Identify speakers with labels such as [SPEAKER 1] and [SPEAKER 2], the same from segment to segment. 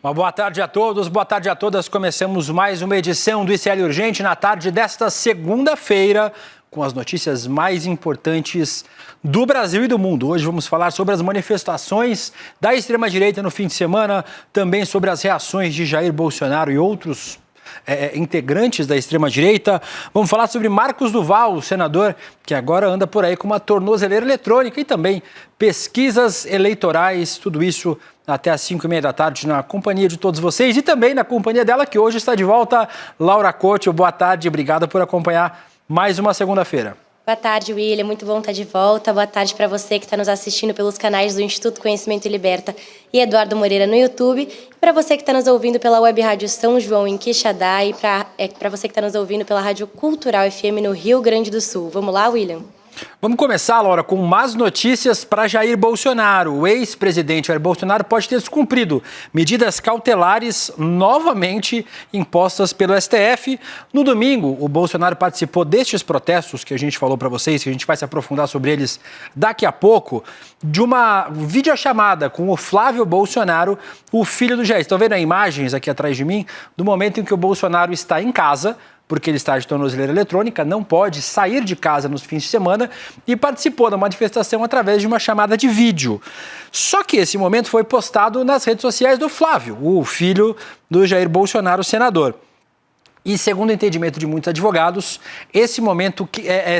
[SPEAKER 1] Uma boa tarde a todos, boa tarde a todas. Começamos mais uma edição do ICL Urgente na tarde desta segunda-feira, com as notícias mais importantes do Brasil e do mundo. Hoje vamos falar sobre as manifestações da extrema-direita no fim de semana, também sobre as reações de Jair Bolsonaro e outros integrantes da extrema-direita. Vamos falar sobre Marcos Duval, o senador que agora anda por aí com uma tornozeleira eletrônica, e também pesquisas eleitorais, tudo isso até às 5h30 da tarde na companhia de todos vocês e também na companhia dela que hoje está de volta, Laura Couto. Boa tarde, obrigada por acompanhar mais uma segunda-feira.
[SPEAKER 2] Boa tarde, William. Muito bom estar de volta. Boa tarde para você que está nos assistindo pelos canais do Instituto Conhecimento e Liberta e Eduardo Moreira no YouTube. E para você que está nos ouvindo pela Web Rádio São João em Quixadá e para você que está nos ouvindo pela Rádio Cultural FM no Rio Grande do Sul. Vamos lá, William?
[SPEAKER 1] Vamos começar, Laura, com más notícias para Jair Bolsonaro. O ex-presidente Jair Bolsonaro pode ter descumprido medidas cautelares novamente impostas pelo STF. No domingo, o Bolsonaro participou destes protestos que a gente falou para vocês, que a gente vai se aprofundar sobre eles daqui a pouco, de uma videochamada com o Flávio Bolsonaro, o filho do Jair. Estão vendo imagens aqui atrás de mim do momento em que o Bolsonaro está em casa, porque ele está de tornozeleira eletrônica, não pode sair de casa nos fins de semana, e participou da manifestação através de uma chamada de vídeo. Só que esse momento foi postado nas redes sociais do Flávio, o filho do Jair Bolsonaro, senador. E segundo o entendimento de muitos advogados, esse momento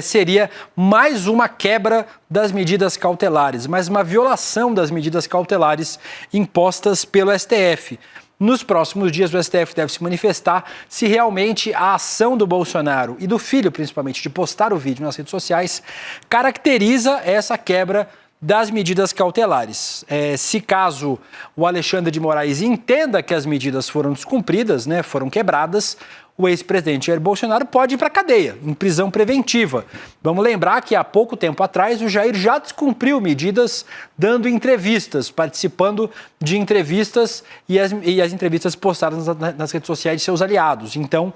[SPEAKER 1] seria mais uma quebra das medidas cautelares, mais uma violação das medidas cautelares impostas pelo STF. Nos próximos dias, o STF deve se manifestar se realmente a ação do Bolsonaro e do filho, principalmente, de postar o vídeo nas redes sociais, caracteriza essa quebra das medidas cautelares. Se caso o Alexandre de Moraes entenda que as medidas foram descumpridas, foram quebradas, o ex-presidente Jair Bolsonaro pode ir para a cadeia, em prisão preventiva. Vamos lembrar que há pouco tempo atrás o Jair já descumpriu medidas dando entrevistas, participando de entrevistas e as entrevistas postadas nas redes sociais de seus aliados. Então,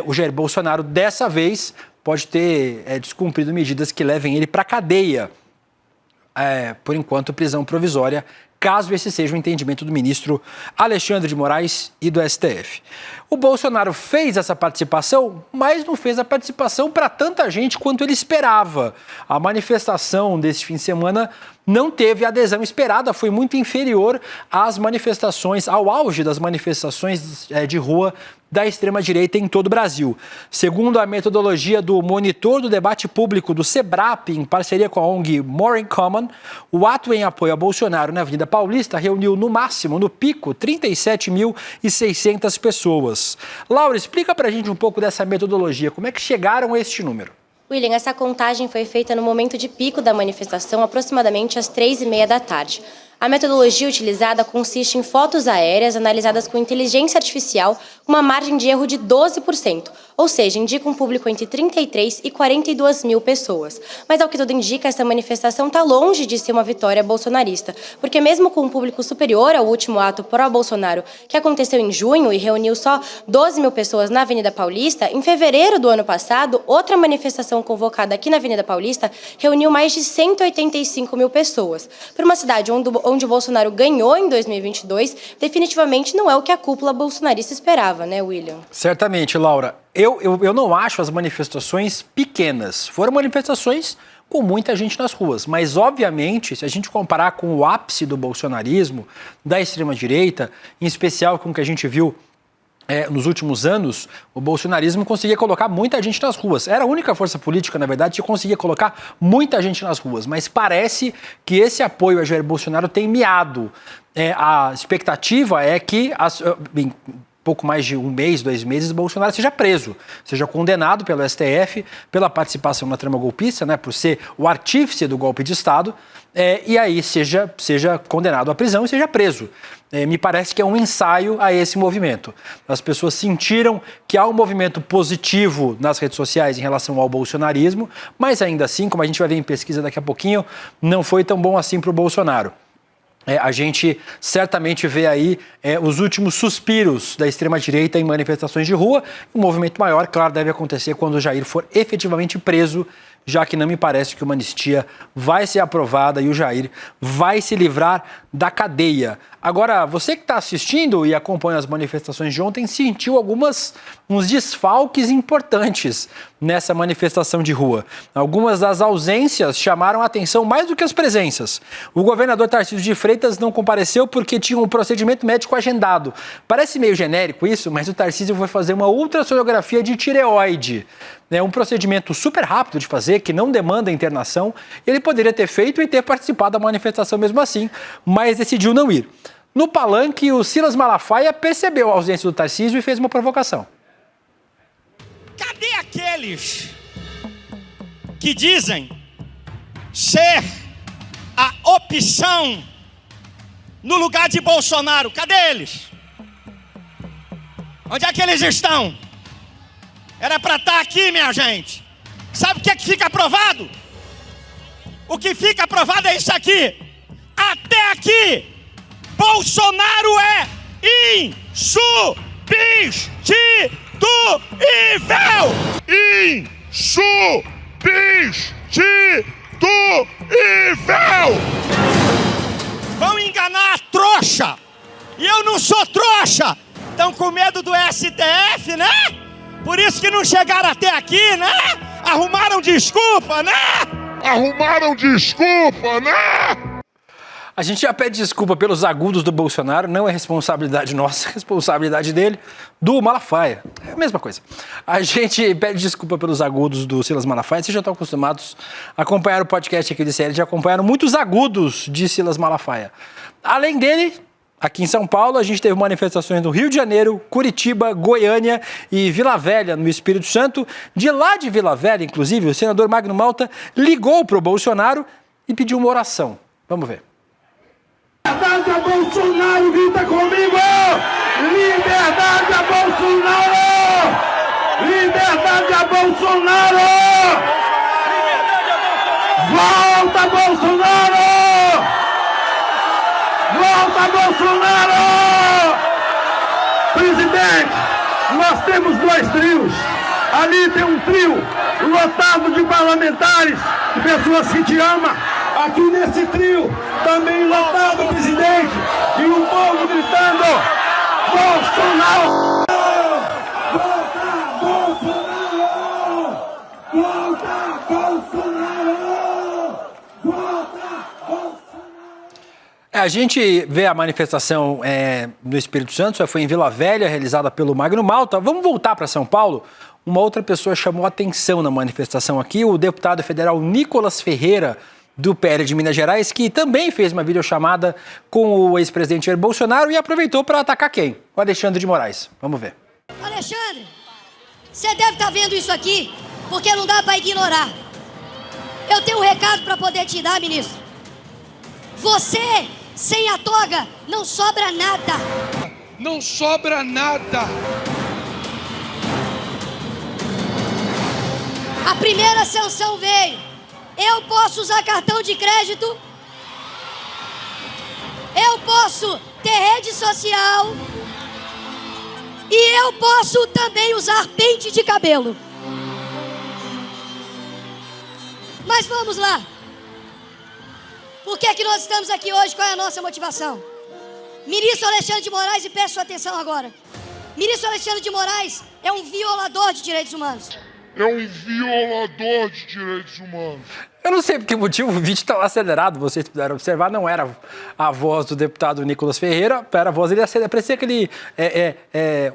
[SPEAKER 1] o Jair Bolsonaro, dessa vez, pode ter descumprido medidas que levem ele para a cadeia. Por enquanto, prisão provisória, caso esse seja o entendimento do ministro Alexandre de Moraes e do STF. O Bolsonaro fez essa participação, mas não fez a participação para tanta gente quanto ele esperava. A manifestação desse fim de semana não teve a adesão esperada, foi muito inferior às manifestações, ao auge das manifestações de rua da extrema-direita em todo o Brasil. Segundo a metodologia do Monitor do Debate Público do SEBRAP, em parceria com a ONG More in Common, o ato em apoio a Bolsonaro na Avenida Paulista reuniu no máximo, no pico, 37.600 pessoas. Laura, explica pra gente um pouco dessa metodologia, como é que chegaram a este número?
[SPEAKER 2] William, essa contagem foi feita no momento de pico da manifestação, aproximadamente às 3h30 da tarde. A metodologia utilizada consiste em fotos aéreas analisadas com inteligência artificial com uma margem de erro de 12%, ou seja, indica um público entre 33 e 42 mil pessoas. Mas, ao que tudo indica, essa manifestação está longe de ser uma vitória bolsonarista, porque mesmo com um público superior ao último ato pró-Bolsonaro, que aconteceu em junho e reuniu só 12 mil pessoas na Avenida Paulista, em fevereiro do ano passado, outra manifestação convocada aqui na Avenida Paulista reuniu mais de 185 mil pessoas. Para uma cidade onde o Bolsonaro ganhou em 2022, definitivamente não é o que a cúpula bolsonarista esperava, né, William?
[SPEAKER 1] Certamente, Laura. Eu não acho as manifestações pequenas. Foram manifestações com muita gente nas ruas. Mas, obviamente, se a gente comparar com o ápice do bolsonarismo, da extrema-direita, em especial com o que a gente viu nos últimos anos, o bolsonarismo conseguia colocar muita gente nas ruas. Era a única força política, na verdade, que conseguia colocar muita gente nas ruas. Mas parece que esse apoio a Jair Bolsonaro tem miado. A expectativa é que, pouco mais de 1 mês, 2 meses, Bolsonaro seja preso, seja condenado pelo STF pela participação na trama golpista, por ser o artífice do golpe de Estado, e aí seja condenado à prisão e seja preso. Me parece que é um ensaio a esse movimento. As pessoas sentiram que há um movimento positivo nas redes sociais em relação ao bolsonarismo, mas ainda assim, como a gente vai ver em pesquisa daqui a pouquinho, não foi tão bom assim para o Bolsonaro. A gente certamente vê aí os últimos suspiros da extrema-direita em manifestações de rua. Um movimento maior, claro, deve acontecer quando o Jair for efetivamente preso já que não me parece que uma anistia vai ser aprovada e o Jair vai se livrar da cadeia. Agora, você que está assistindo e acompanha as manifestações de ontem, sentiu uns desfalques importantes nessa manifestação de rua. Algumas das ausências chamaram a atenção mais do que as presenças. O governador Tarcísio de Freitas não compareceu porque tinha um procedimento médico agendado. Parece meio genérico isso, mas o Tarcísio foi fazer uma ultrassonografia de tireoide. É um procedimento super rápido de fazer, que não demanda internação. Ele poderia ter feito e ter participado da manifestação mesmo assim, mas decidiu não ir. No palanque, o Silas Malafaia percebeu a ausência do Tarcísio e fez uma provocação.
[SPEAKER 3] Cadê aqueles que dizem ser a opção no lugar de Bolsonaro? Cadê eles? Onde é que eles estão? Era para estar aqui, minha gente. Sabe o que é que fica aprovado? O que fica aprovado é isso aqui. Até aqui, Bolsonaro é insubstituível. Insubstituível. Vão enganar a trouxa. E eu não sou trouxa. Estão com medo do STF, né? Por isso que não chegaram até aqui, né? Arrumaram desculpa, né?
[SPEAKER 1] A gente já pede desculpa pelos agudos do Bolsonaro, não é responsabilidade nossa, é responsabilidade dele, do Malafaia. É a mesma coisa. A gente pede desculpa pelos agudos do Silas Malafaia. Vocês já estão acostumados a acompanhar o podcast aqui de série, já acompanharam muitos agudos de Silas Malafaia. Além dele, aqui em São Paulo, a gente teve manifestações no Rio de Janeiro, Curitiba, Goiânia e Vila Velha, no Espírito Santo. De lá de Vila Velha, inclusive, o senador Magno Malta ligou para o Bolsonaro e pediu uma oração. Vamos ver.
[SPEAKER 4] Liberdade a Bolsonaro, grita comigo! Liberdade a Bolsonaro! Liberdade a Bolsonaro! Volta Bolsonaro! Volta Bolsonaro! Presidente, nós temos dois trios. Ali tem um trio lotado de parlamentares, de pessoas que te amam. Aqui nesse trio, também lotado, presidente, e o povo gritando: Bolsonaro! Volta, Bolsonaro! Volta, Bolsonaro! Volta, Bolsonaro!
[SPEAKER 1] A gente vê a manifestação no Espírito Santo, foi em Vila Velha, realizada pelo Magno Malta. Vamos voltar para São Paulo? Uma outra pessoa chamou atenção na manifestação aqui, o deputado federal Nicolas Ferreira, do PL de Minas Gerais, que também fez uma videochamada com o ex-presidente Jair Bolsonaro e aproveitou para atacar quem? O Alexandre de Moraes. Vamos ver.
[SPEAKER 5] Alexandre, você deve estar vendo isso aqui, porque não dá para ignorar. Eu tenho um recado para poder te dar, ministro. Você, sem a toga, não sobra nada.
[SPEAKER 6] Não sobra nada.
[SPEAKER 5] A primeira sanção veio. Eu posso usar cartão de crédito. Eu posso ter rede social. E eu posso também usar pente de cabelo. Mas vamos lá. Por que é que nós estamos aqui hoje? Qual é a nossa motivação? Ministro Alexandre de Moraes, e peço sua atenção agora. Ministro Alexandre de Moraes é um violador de direitos humanos.
[SPEAKER 6] É um violador de direitos humanos.
[SPEAKER 1] Eu não sei por que motivo o vídeo estava acelerado, vocês puderam observar, não era a voz do deputado Nicolas Ferreira, era a voz dele acelerada, parecia que ele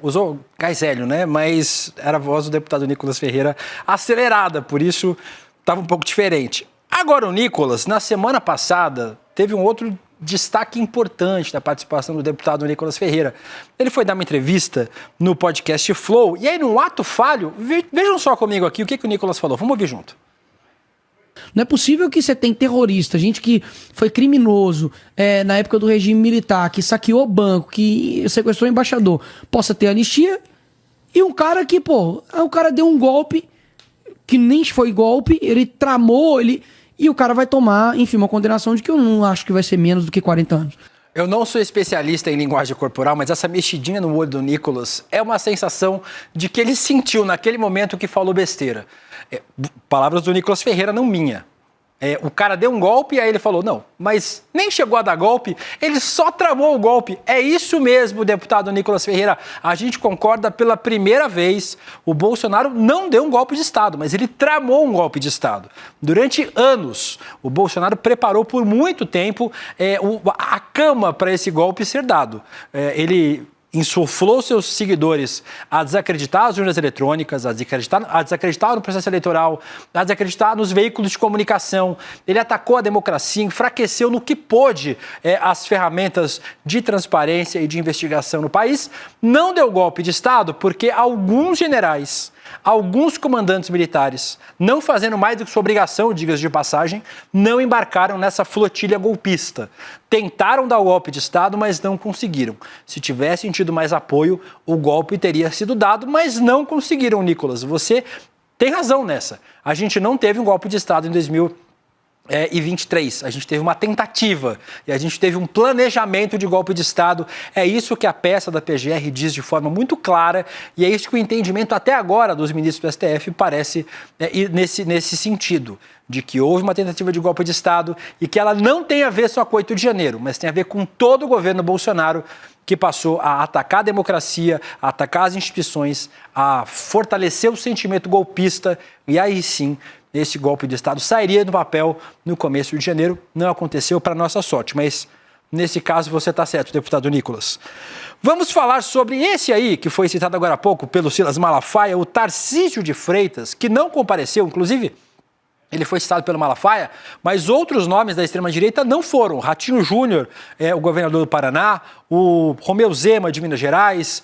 [SPEAKER 1] usou gás hélio, né? Mas era a voz do deputado Nicolas Ferreira acelerada, por isso estava um pouco diferente. Agora o Nicolas, na semana passada, teve um outro destaque importante da participação do deputado Nicolas Ferreira. Ele foi dar uma entrevista no podcast Flow, e aí num ato falho, vejam só comigo aqui o que o Nicolas falou, vamos ouvir junto.
[SPEAKER 7] Não é possível que você tenha terrorista, gente que foi criminoso na época do regime militar, que saqueou banco, que sequestrou embaixador, possa ter anistia, e um cara que, o cara deu um golpe, que nem foi golpe, ele tramou, e o cara vai tomar, enfim, uma condenação de que eu não acho que vai ser menos do que 40 anos.
[SPEAKER 1] Eu não sou especialista em linguagem corporal, mas essa mexidinha no olho do Nicolas é uma sensação de que ele sentiu naquele momento que falou besteira. Palavras do Nicolas Ferreira, não minha. O cara deu um golpe e aí ele falou, não, mas nem chegou a dar golpe, ele só tramou o golpe. É isso mesmo, deputado Nicolas Ferreira. A gente concorda pela primeira vez. O Bolsonaro não deu um golpe de Estado, mas ele tramou um golpe de Estado. Durante anos, o Bolsonaro preparou por muito tempo a cama para esse golpe ser dado. Ele insuflou seus seguidores a desacreditar as urnas eletrônicas, a desacreditar no processo eleitoral, a desacreditar nos veículos de comunicação. Ele atacou a democracia, enfraqueceu no que pôde as ferramentas de transparência e de investigação no país. Não deu golpe de Estado porque alguns generais, alguns comandantes militares, não fazendo mais do que sua obrigação, diga-se de passagem, não embarcaram nessa flotilha golpista. Tentaram dar o golpe de Estado, mas não conseguiram. Se tivessem tido mais apoio, o golpe teria sido dado, mas não conseguiram, Nicolas. Você tem razão nessa. A gente não teve um golpe de Estado em 2023. A gente teve uma tentativa e a gente teve um planejamento de golpe de Estado. É isso que a peça da PGR diz de forma muito clara e é isso que o entendimento até agora dos ministros do STF parece ir nesse sentido, de que houve uma tentativa de golpe de Estado e que ela não tem a ver só com 8 de janeiro, mas tem a ver com todo o governo Bolsonaro, que passou a atacar a democracia, a atacar as instituições, a fortalecer o sentimento golpista e aí sim esse golpe de Estado sairia do papel no começo de janeiro. Não aconteceu, para nossa sorte, mas nesse caso você está certo, deputado Nicolas. Vamos falar sobre esse aí, que foi citado agora há pouco pelo Silas Malafaia, o Tarcísio de Freitas, que não compareceu, inclusive ele foi citado pelo Malafaia, mas outros nomes da extrema-direita não foram. Ratinho Júnior, o governador do Paraná, o Romeu Zema, de Minas Gerais,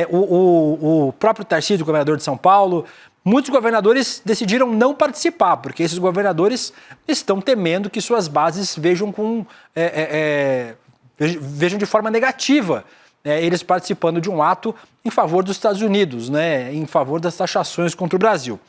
[SPEAKER 1] o próprio Tarcísio, governador de São Paulo. Muitos governadores decidiram não participar, porque esses governadores estão temendo que suas bases vejam de forma negativa eles participando de um ato em favor dos Estados Unidos, em favor das taxações contra o Brasil.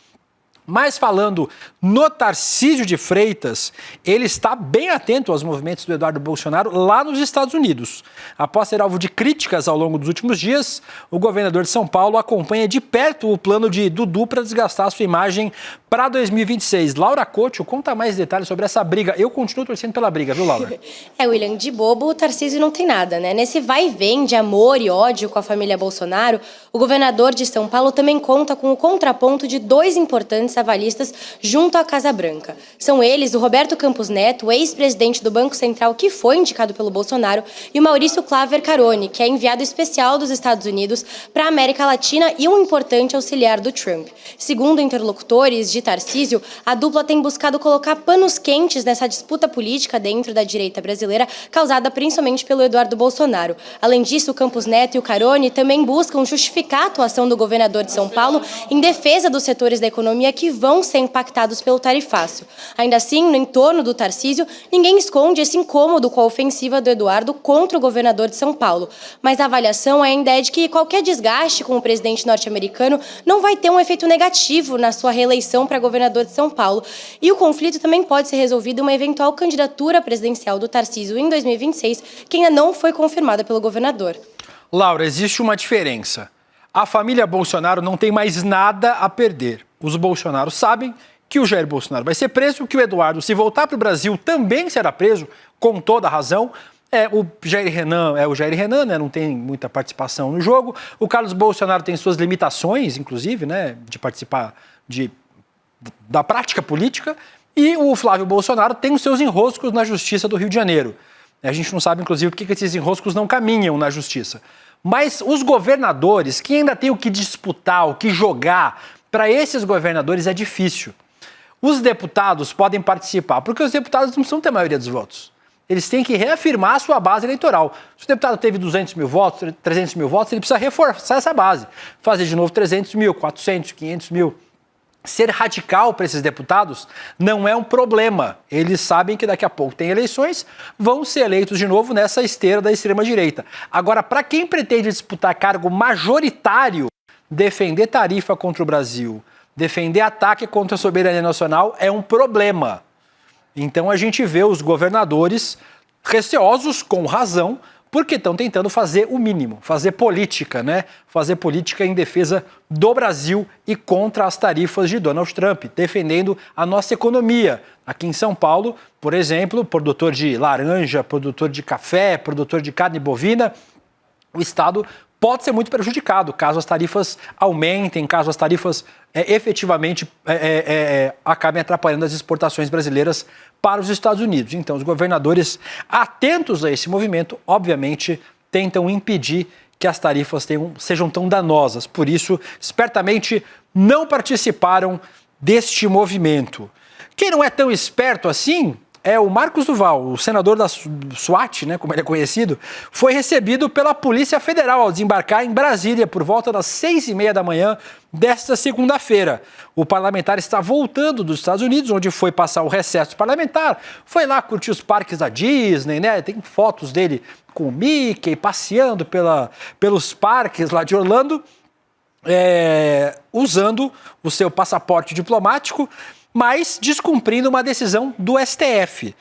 [SPEAKER 1] Mas falando no Tarcísio de Freitas, ele está bem atento aos movimentos do Eduardo Bolsonaro lá nos Estados Unidos. Após ser alvo de críticas ao longo dos últimos dias, o governador de São Paulo acompanha de perto o plano de Dudu para desgastar sua imagem para 2026. Laura Couto, conta mais detalhes sobre essa briga. Eu continuo torcendo pela briga, viu, Laura?
[SPEAKER 2] William, de bobo o Tarcísio não tem nada, né? Nesse vai e vem de amor e ódio com a família Bolsonaro, o governador de São Paulo também conta com o contraponto de 2 importantes avalistas junto à Casa Branca. São eles o Roberto Campos Neto, ex-presidente do Banco Central, que foi indicado pelo Bolsonaro, e o Maurício Claver Carone, que é enviado especial dos Estados Unidos para a América Latina e um importante auxiliar do Trump. Segundo interlocutores de Tarcísio, a dupla tem buscado colocar panos quentes nessa disputa política dentro da direita brasileira, causada principalmente pelo Eduardo Bolsonaro. Além disso, o Campos Neto e o Carone também buscam justificar a atuação do governador de São Paulo em defesa dos setores da economia que vão ser impactados pelo tarifácio. Ainda assim, no entorno do Tarcísio, ninguém esconde esse incômodo com a ofensiva do Eduardo contra o governador de São Paulo. Mas a avaliação ainda é de que qualquer desgaste com o presidente norte-americano não vai ter um efeito negativo na sua reeleição para governador de São Paulo. E o conflito também pode ser resolvido em uma eventual candidatura presidencial do Tarcísio em 2026, que ainda não foi confirmada pelo governador.
[SPEAKER 1] Laura, existe uma diferença. A família Bolsonaro não tem mais nada a perder. Os Bolsonaro sabem que o Jair Bolsonaro vai ser preso, que o Eduardo, se voltar para o Brasil, também será preso, com toda a razão. O Jair Renan, não tem muita participação no jogo. O Carlos Bolsonaro tem suas limitações, inclusive, de participar da prática política. E o Flávio Bolsonaro tem os seus enroscos na Justiça do Rio de Janeiro. A gente não sabe, inclusive, por que esses enroscos não caminham na Justiça. Mas os governadores, que ainda têm o que disputar, o que jogar, para esses governadores é difícil. Os deputados podem participar, porque os deputados não precisam ter a maioria dos votos. Eles têm que reafirmar a sua base eleitoral. Se o deputado teve 200 mil votos, 300 mil votos, ele precisa reforçar essa base. Fazer de novo 300 mil, 400, 500 mil. Ser radical para esses deputados não é um problema. Eles sabem que daqui a pouco tem eleições, vão ser eleitos de novo nessa esteira da extrema-direita. Agora, para quem pretende disputar cargo majoritário, defender tarifa contra o Brasil, defender ataque contra a soberania nacional é um problema. Então a gente vê os governadores receosos, com razão, porque estão tentando fazer o mínimo, fazer política, né? Fazer política em defesa do Brasil e contra as tarifas de Donald Trump, defendendo a nossa economia. Aqui em São Paulo, por exemplo, produtor de laranja, produtor de café, produtor de carne bovina, o Estado pode ser muito prejudicado caso as tarifas aumentem, caso as tarifas efetivamente acabem atrapalhando as exportações brasileiras para os Estados Unidos. Então, os governadores, atentos a esse movimento, obviamente, tentam impedir que as tarifas sejam tão danosas. Por isso, espertamente, não participaram deste movimento. Quem não é tão esperto assim é o Marcos Duval, o senador da SWAT, né, como ele é conhecido, foi recebido pela Polícia Federal ao desembarcar em Brasília por volta das 6h30 da manhã desta segunda-feira. O parlamentar está voltando dos Estados Unidos, onde foi passar o recesso parlamentar, foi lá curtir os parques da Disney, né? Tem fotos dele com o Mickey passeando pelos parques lá de Orlando, usando o seu passaporte diplomático, mas descumprindo uma decisão do STF.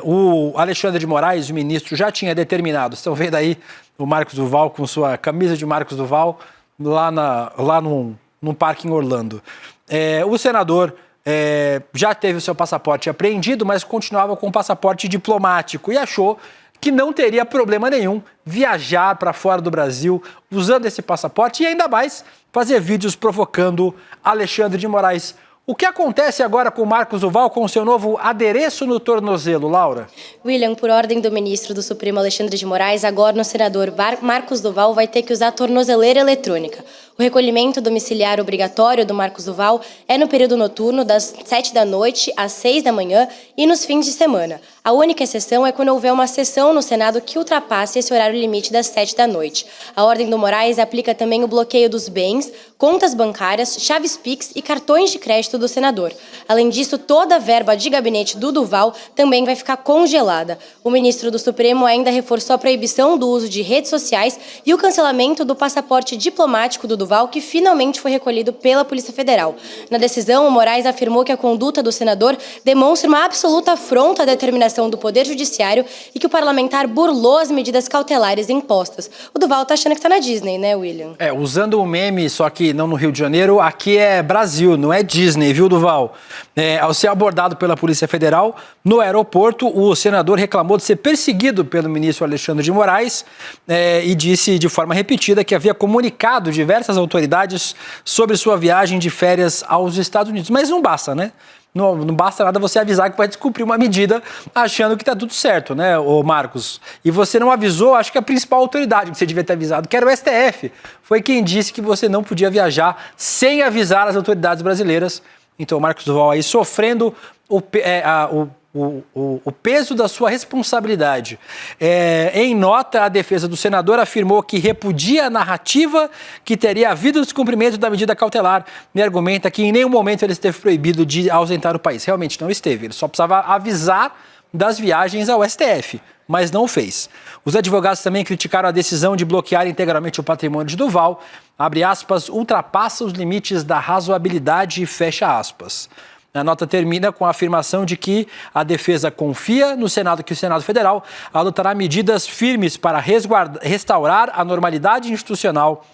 [SPEAKER 1] O Alexandre de Moraes, o ministro, já tinha determinado, estão vendo aí o Marcos Duval com sua camisa de Marcos Duval lá num parque em Orlando. O senador já teve o seu passaporte apreendido, mas continuava com o passaporte diplomático e achou que não teria problema nenhum viajar para fora do Brasil usando esse passaporte e ainda mais fazer vídeos provocando Alexandre de Moraes. O que acontece agora com o Marcos Duval com o seu novo adereço no tornozelo, Laura?
[SPEAKER 2] William, por ordem do ministro do Supremo Alexandre de Moraes, agora o senador Marcos Duval vai ter que usar tornozeleira eletrônica. O recolhimento domiciliar obrigatório do Marcos Duval é no período noturno das 7 da noite às 6 da manhã e nos fins de semana. A única exceção é quando houver uma sessão no Senado que ultrapasse esse horário limite das 7 da noite. A ordem do Moraes aplica também o bloqueio dos bens, contas bancárias, chaves Pix e cartões de crédito do senador. Além disso, toda a verba de gabinete do Duval também vai ficar congelada. O ministro do Supremo ainda reforçou a proibição do uso de redes sociais e o cancelamento do passaporte diplomático do Duval, que finalmente foi recolhido pela Polícia Federal. Na decisão, o Moraes afirmou que a conduta do senador demonstra uma absoluta afronta à determinação do Poder Judiciário e que o parlamentar burlou as medidas cautelares impostas. O Duval tá achando que tá na Disney, né, William?
[SPEAKER 1] Usando o meme, só que não no Rio de Janeiro, aqui é Brasil, não é Disney, viu, Duval? Ao ser abordado pela Polícia Federal, no aeroporto, o senador reclamou de ser perseguido pelo ministro Alexandre de Moraes e disse de forma repetida que havia comunicado diversas autoridades sobre sua viagem de férias aos Estados Unidos. Mas não basta, né? Não basta nada você avisar que vai descumprir uma medida achando que está tudo certo, né, ô Marcos? E você não avisou, acho que a principal autoridade que você devia ter avisado, que era o STF, foi quem disse que você não podia viajar sem avisar as autoridades brasileiras. Então o Marcos Duval aí sofrendo o peso da sua responsabilidade. Em nota, a defesa do senador afirmou que repudia a narrativa que teria havido descumprimento da medida cautelar e argumenta que em nenhum momento ele esteve proibido de ausentar o país. Realmente não esteve, ele só precisava avisar das viagens ao STF, mas não o fez. Os advogados também criticaram a decisão de bloquear integralmente o patrimônio de Duval, abre aspas, ultrapassa os limites da razoabilidade e fecha aspas. A nota termina com a afirmação de que a defesa confia no Senado, que o Senado Federal adotará medidas firmes para restaurar a normalidade institucional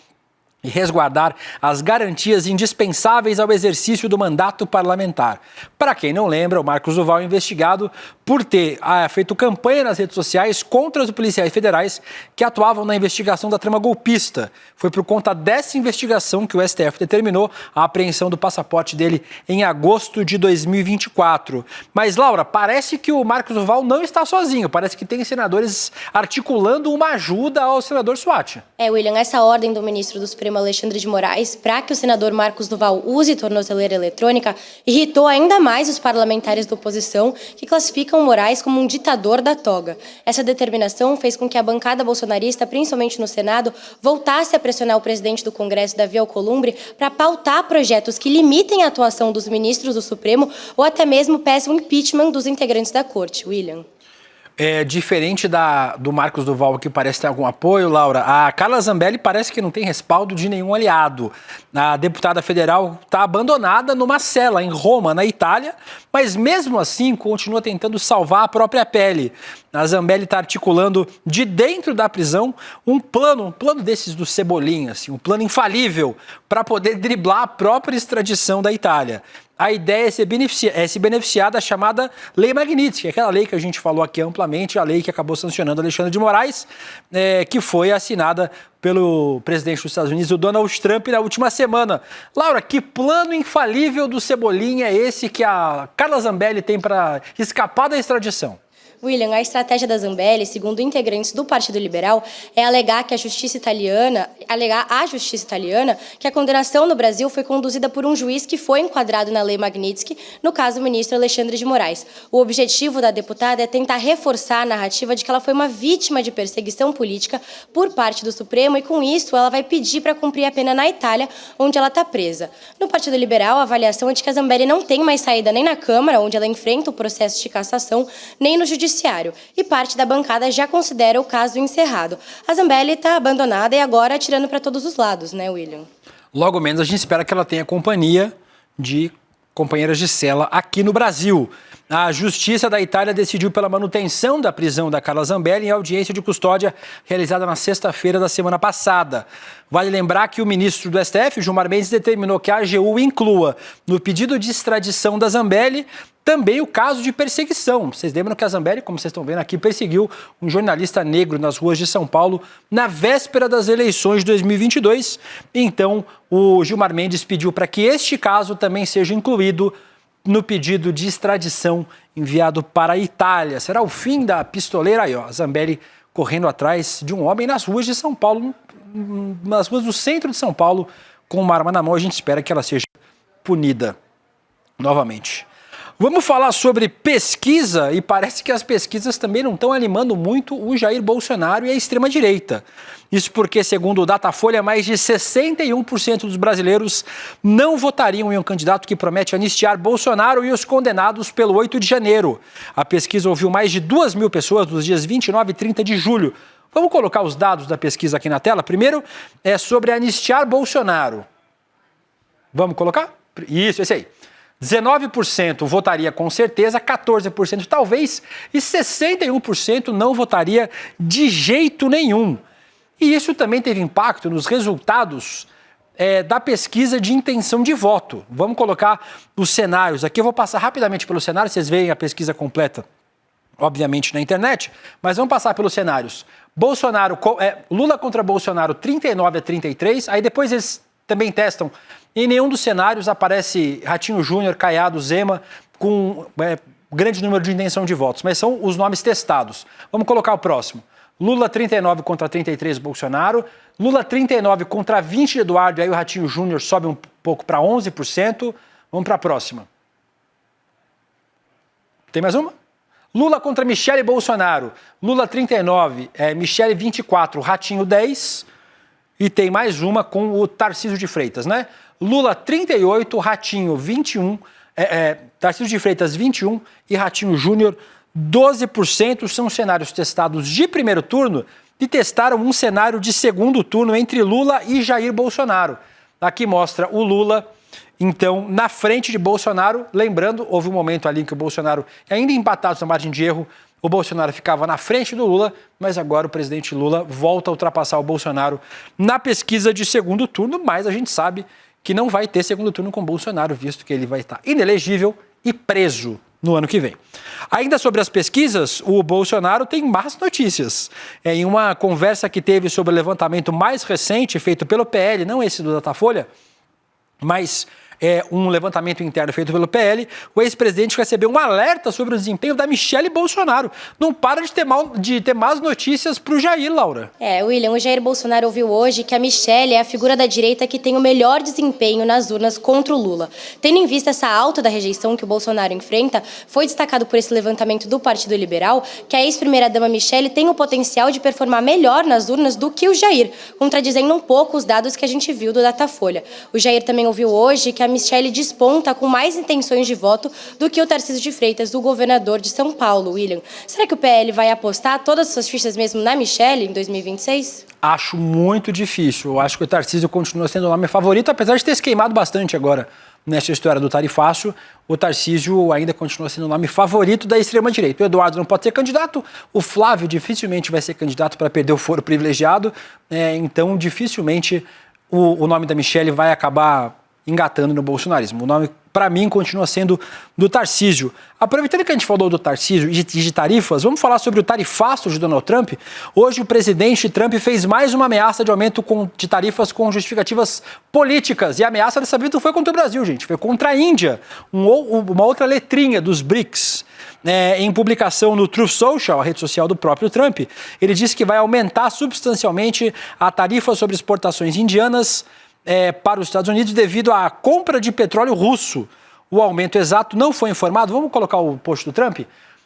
[SPEAKER 1] e resguardar as garantias indispensáveis ao exercício do mandato parlamentar. Para quem não lembra, o Marcos Duval é investigado por ter feito campanha nas redes sociais contra os policiais federais que atuavam na investigação da trama golpista. Foi por conta dessa investigação que o STF determinou a apreensão do passaporte dele em agosto de 2024. Mas, Laura, parece que o Marcos Duval não está sozinho. Parece que tem senadores articulando uma ajuda ao senador SWAT.
[SPEAKER 2] William, essa ordem do ministro do Supremo Alexandre de Moraes para que o senador Marcos Duval use tornozeleira eletrônica irritou ainda mais os parlamentares da oposição, que classificam Moraes como um ditador da toga. Essa determinação fez com que a bancada bolsonarista, principalmente no Senado, voltasse a pressionar o presidente do Congresso, Davi Alcolumbre, para pautar projetos que limitem a atuação dos ministros do Supremo ou até mesmo peçam o impeachment dos integrantes da corte. William.
[SPEAKER 1] Diferente do Marcos Duval, que parece ter algum apoio, Laura, a Carla Zambelli parece que não tem respaldo de nenhum aliado. A deputada federal está abandonada numa cela em Roma, na Itália, mas mesmo assim continua tentando salvar a própria pele. A Zambelli está articulando de dentro da prisão um plano desses do Cebolinha, assim, um plano infalível para poder driblar a própria extradição da Itália. A ideia é se beneficiar da chamada Lei Magnitsky, aquela lei que a gente falou aqui amplamente, a lei que acabou sancionando Alexandre de Moraes, que foi assinada pelo presidente dos Estados Unidos, o Donald Trump, na última semana. Laura, que plano infalível do Cebolinha é esse que a Carla Zambelli tem para escapar da extradição?
[SPEAKER 2] William, a estratégia da Zambelli, segundo integrantes do Partido Liberal, é alegar à justiça italiana que a condenação no Brasil foi conduzida por um juiz que foi enquadrado na Lei Magnitsky, no caso o ministro Alexandre de Moraes. O objetivo da deputada é tentar reforçar a narrativa de que ela foi uma vítima de perseguição política por parte do Supremo e, com isso, ela vai pedir para cumprir a pena na Itália, onde ela está presa. No Partido Liberal, a avaliação é de que a Zambelli não tem mais saída nem na Câmara, onde ela enfrenta o processo de cassação, nem no Judiciário. E parte da bancada já considera o caso encerrado. A Zambelli está abandonada e agora atirando para todos os lados, né, William?
[SPEAKER 1] Logo menos a gente espera que ela tenha companhia de companheiras de cela aqui no Brasil. A Justiça da Itália decidiu pela manutenção da prisão da Carla Zambelli em audiência de custódia realizada na sexta-feira da semana passada. Vale lembrar que o ministro do STF, Gilmar Mendes, determinou que a AGU inclua no pedido de extradição da Zambelli também o caso de perseguição. Vocês lembram que a Zambelli, como vocês estão vendo aqui, perseguiu um jornalista negro nas ruas de São Paulo na véspera das eleições de 2022. Então, o Gilmar Mendes pediu para que este caso também seja incluído no pedido de extradição enviado para a Itália. Será o fim da pistoleira aí, ó, a Zambelli correndo atrás de um homem nas ruas de São Paulo, nas ruas do centro de São Paulo, com uma arma na mão. A gente espera que ela seja punida novamente. Vamos falar sobre pesquisa, e parece que as pesquisas também não estão animando muito o Jair Bolsonaro e a extrema-direita. Isso porque, segundo o Datafolha, mais de 61% dos brasileiros não votariam em um candidato que promete anistiar Bolsonaro e os condenados pelo 8 de janeiro. A pesquisa ouviu mais de 2.000 pessoas nos dias 29 e 30 de julho. Vamos colocar os dados da pesquisa aqui na tela? Primeiro é sobre anistiar Bolsonaro. Vamos colocar? Isso, esse aí. 19% votaria com certeza, 14% talvez e 61% não votaria de jeito nenhum. E isso também teve impacto nos resultados da pesquisa de intenção de voto. Vamos colocar os cenários. Aqui eu vou passar rapidamente pelo cenário, vocês veem a pesquisa completa, obviamente, na internet, mas vamos passar pelos cenários. Lula contra Bolsonaro, 39 a 33, aí depois eles também testam. Em nenhum dos cenários aparece Ratinho Júnior, Caiado, Zema, com grande número de intenção de votos, mas são os nomes testados. Vamos colocar o próximo. Lula 39 contra 33 Bolsonaro, Lula 39 contra 20 de Eduardo, aí o Ratinho Júnior sobe um pouco para 11%. Vamos para a próxima. Tem mais uma? Lula contra Michele Bolsonaro, Lula 39, Michele 24, Ratinho 10, e tem mais uma com o Tarcísio de Freitas, né? Lula 38, Ratinho 21, Tarcísio de Freitas 21 e Ratinho Júnior 12%. São cenários testados de primeiro turno e testaram um cenário de segundo turno entre Lula e Jair Bolsonaro. Aqui mostra o Lula, então, na frente de Bolsonaro. Lembrando, houve um momento ali em que o Bolsonaro, ainda empatado na margem de erro, o Bolsonaro ficava na frente do Lula, mas agora o presidente Lula volta a ultrapassar o Bolsonaro na pesquisa de segundo turno, mas a gente sabe que não vai ter segundo turno com Bolsonaro, visto que ele vai estar inelegível e preso no ano que vem. Ainda sobre as pesquisas, o Bolsonaro tem más notícias. Em uma conversa que teve sobre o levantamento mais recente feito pelo PL, não esse do Datafolha, mas um levantamento interno feito pelo PL, o ex-presidente recebeu um alerta sobre o desempenho da Michele Bolsonaro. Não para de ter más notícias para o Jair, Laura.
[SPEAKER 2] William, o Jair Bolsonaro ouviu hoje que a Michele é a figura da direita que tem o melhor desempenho nas urnas contra o Lula. Tendo em vista essa alta da rejeição que o Bolsonaro enfrenta, foi destacado por esse levantamento do Partido Liberal que a ex-primeira-dama Michele tem o potencial de performar melhor nas urnas do que o Jair, contradizendo um pouco os dados que a gente viu do Datafolha. O Jair também ouviu hoje que a a Michelle desponta com mais intenções de voto do que o Tarcísio de Freitas, do governador de São Paulo, William. Será que o PL vai apostar todas as suas fichas mesmo na Michelle em 2026?
[SPEAKER 1] Acho muito difícil. Eu acho que o Tarcísio continua sendo o nome favorito, apesar de ter se queimado bastante agora nessa história do tarifaço. O Tarcísio ainda continua sendo o nome favorito da extrema-direita. O Eduardo não pode ser candidato, o Flávio dificilmente vai ser candidato para perder o foro privilegiado, então dificilmente o nome da Michelle vai acabar engatando no bolsonarismo. O nome, para mim, continua sendo do Tarcísio. Aproveitando que a gente falou do Tarcísio e de tarifas, vamos falar sobre o tarifaço de Donald Trump. Hoje o presidente Trump fez mais uma ameaça de aumento de tarifas com justificativas políticas. E a ameaça dessa vez não foi contra o Brasil, gente, foi contra a Índia. Uma outra letrinha dos BRICS. Em publicação no Truth Social, a rede social do próprio Trump, ele disse que vai aumentar substancialmente a tarifa sobre exportações indianas para os Estados Unidos devido à compra de petróleo russo. O aumento exato não foi informado. Vamos colocar o post do Trump?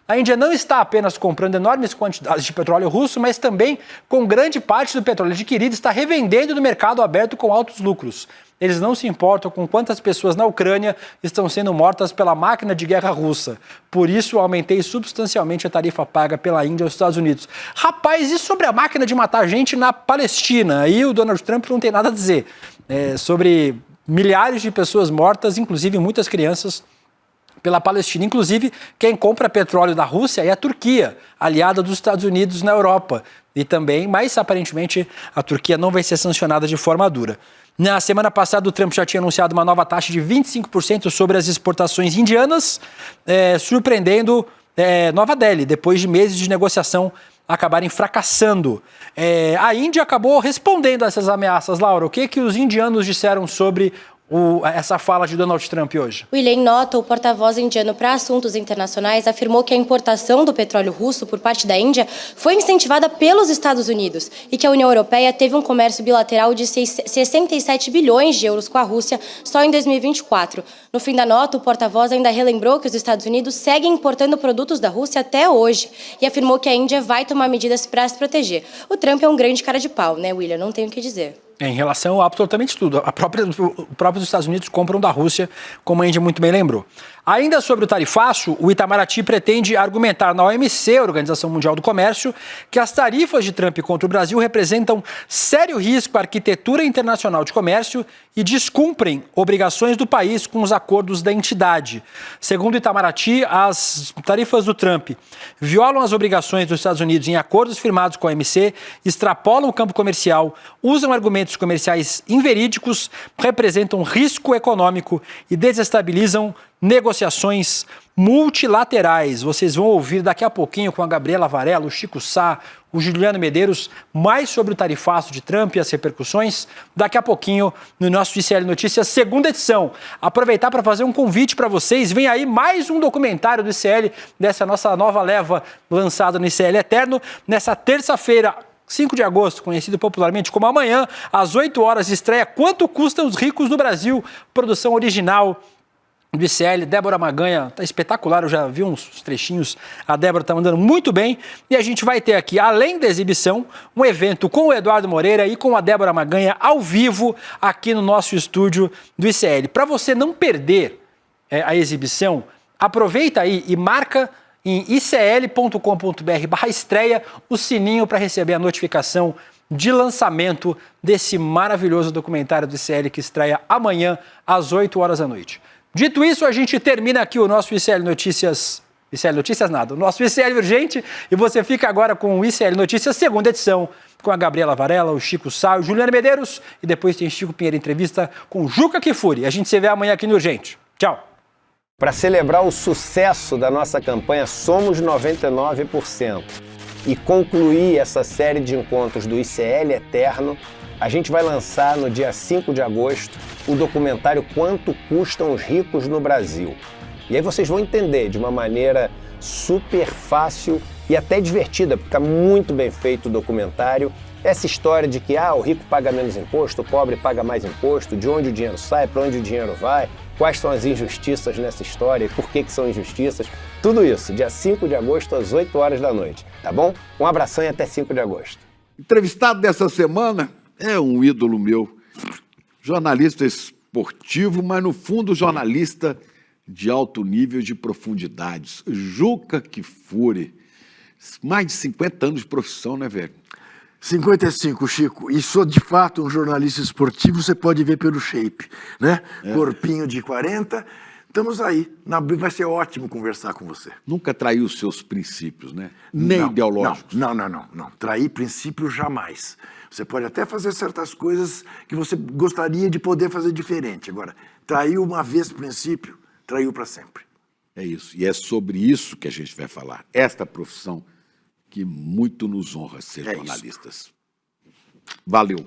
[SPEAKER 1] A Índia não está apenas comprando enormes quantidades de petróleo russo, mas também, com grande parte do petróleo adquirido, está revendendo no mercado aberto com altos lucros. Eles não se importam com quantas pessoas na Ucrânia estão sendo mortas pela máquina de guerra russa. Por isso, aumentei substancialmente a tarifa paga pela Índia aos Estados Unidos. Rapaz, e sobre a máquina de matar gente na Palestina? Aí o Donald Trump não tem nada a dizer. Sobre milhares de pessoas mortas, inclusive muitas crianças, pela Palestina. Inclusive, quem compra petróleo da Rússia é a Turquia, aliada dos Estados Unidos na Europa. E também, mas aparentemente, a Turquia não vai ser sancionada de forma dura. Na semana passada, o Trump já tinha anunciado uma nova taxa de 25% sobre as exportações indianas, surpreendendo Nova Delhi, depois de meses de negociação acabarem fracassando. A Índia acabou respondendo a essas ameaças. Laura, o que os indianos disseram sobre essa fala de Donald Trump hoje?
[SPEAKER 2] William Nota, o porta-voz indiano para assuntos internacionais, afirmou que a importação do petróleo russo por parte da Índia foi incentivada pelos Estados Unidos e que a União Europeia teve um comércio bilateral de 67 bilhões de euros com a Rússia só em 2024. No fim da nota, o porta-voz ainda relembrou que os Estados Unidos seguem importando produtos da Rússia até hoje e afirmou que a Índia vai tomar medidas para se proteger. O Trump é um grande cara de pau, né, William? Não tenho o que dizer.
[SPEAKER 1] Em relação a absolutamente tudo. Os próprios Estados Unidos compram da Rússia, como a Índia muito bem lembrou. Ainda sobre o tarifaço, o Itamaraty pretende argumentar na OMC, Organização Mundial do Comércio, que as tarifas de Trump contra o Brasil representam sério risco à arquitetura internacional de comércio e descumprem obrigações do país com os acordos da entidade. Segundo o Itamaraty, as tarifas do Trump violam as obrigações dos Estados Unidos em acordos firmados com a OMC, extrapolam o campo comercial, usam argumentos comerciais inverídicos, representam risco econômico e desestabilizam negociações multilaterais. Vocês vão ouvir daqui a pouquinho com a Gabriela Varela, o Chico Sá, o Juliano Medeiros, mais sobre o tarifaço de Trump e as repercussões, daqui a pouquinho no nosso ICL Notícias, segunda edição. Aproveitar para fazer um convite para vocês, vem aí mais um documentário do ICL, dessa nossa nova leva lançada no ICL Eterno, nessa terça-feira, 5 de agosto, conhecido popularmente como amanhã, às 8 horas, estreia Quanto Custam os Ricos no Brasil, produção original do ICL. Débora Maganha, tá espetacular, eu já vi uns trechinhos, a Débora tá mandando muito bem, e a gente vai ter aqui, além da exibição, um evento com o Eduardo Moreira e com a Débora Maganha ao vivo aqui no nosso estúdio do ICL. Para você não perder a exibição, aproveita aí e marca em icl.com.br/estreia o sininho para receber a notificação de lançamento desse maravilhoso documentário do ICL que estreia amanhã às 8 horas da noite. Dito isso, a gente termina aqui o nosso ICL Notícias... ICL Notícias nada, o nosso ICL Urgente, e você fica agora com o ICL Notícias, segunda edição, com a Gabriela Varela, o Chico Sá, o Juliano Medeiros, e depois tem Chico Pinheiro entrevista com o Juca Kfouri. A gente se vê amanhã aqui no Urgente. Tchau!
[SPEAKER 8] Para celebrar o sucesso da nossa campanha Somos 99% e concluir essa série de encontros do ICL Eterno, a gente vai lançar no dia 5 de agosto o documentário Quanto Custam os Ricos no Brasil. E aí vocês vão entender de uma maneira super fácil e até divertida, porque está muito bem feito o documentário. Essa história de que o rico paga menos imposto, o pobre paga mais imposto, de onde o dinheiro sai, para onde o dinheiro vai, quais são as injustiças nessa história e por que são injustiças. Tudo isso, dia 5 de agosto, às 8 horas da noite, tá bom? Um abração e até 5 de agosto.
[SPEAKER 9] Entrevistado dessa semana é um ídolo meu, jornalista esportivo, mas no fundo jornalista de alto nível de profundidades. Juca Kfouri, mais de 50 anos de profissão, né, velho?
[SPEAKER 10] 55, Chico. E sou, de fato, um jornalista esportivo, você pode ver pelo shape, né? Corpinho de 40. Estamos aí. Vai ser ótimo conversar com você.
[SPEAKER 9] Nunca traiu os seus princípios, né? Nem
[SPEAKER 10] Não,
[SPEAKER 9] ideológicos.
[SPEAKER 10] Não. Trair princípio jamais. Você pode até fazer certas coisas que você gostaria de poder fazer diferente. Agora, traiu uma vez princípio, traiu para sempre.
[SPEAKER 9] É isso. E é sobre isso que a gente vai falar. Esta profissão que muito nos honra ser jornalistas. Valeu.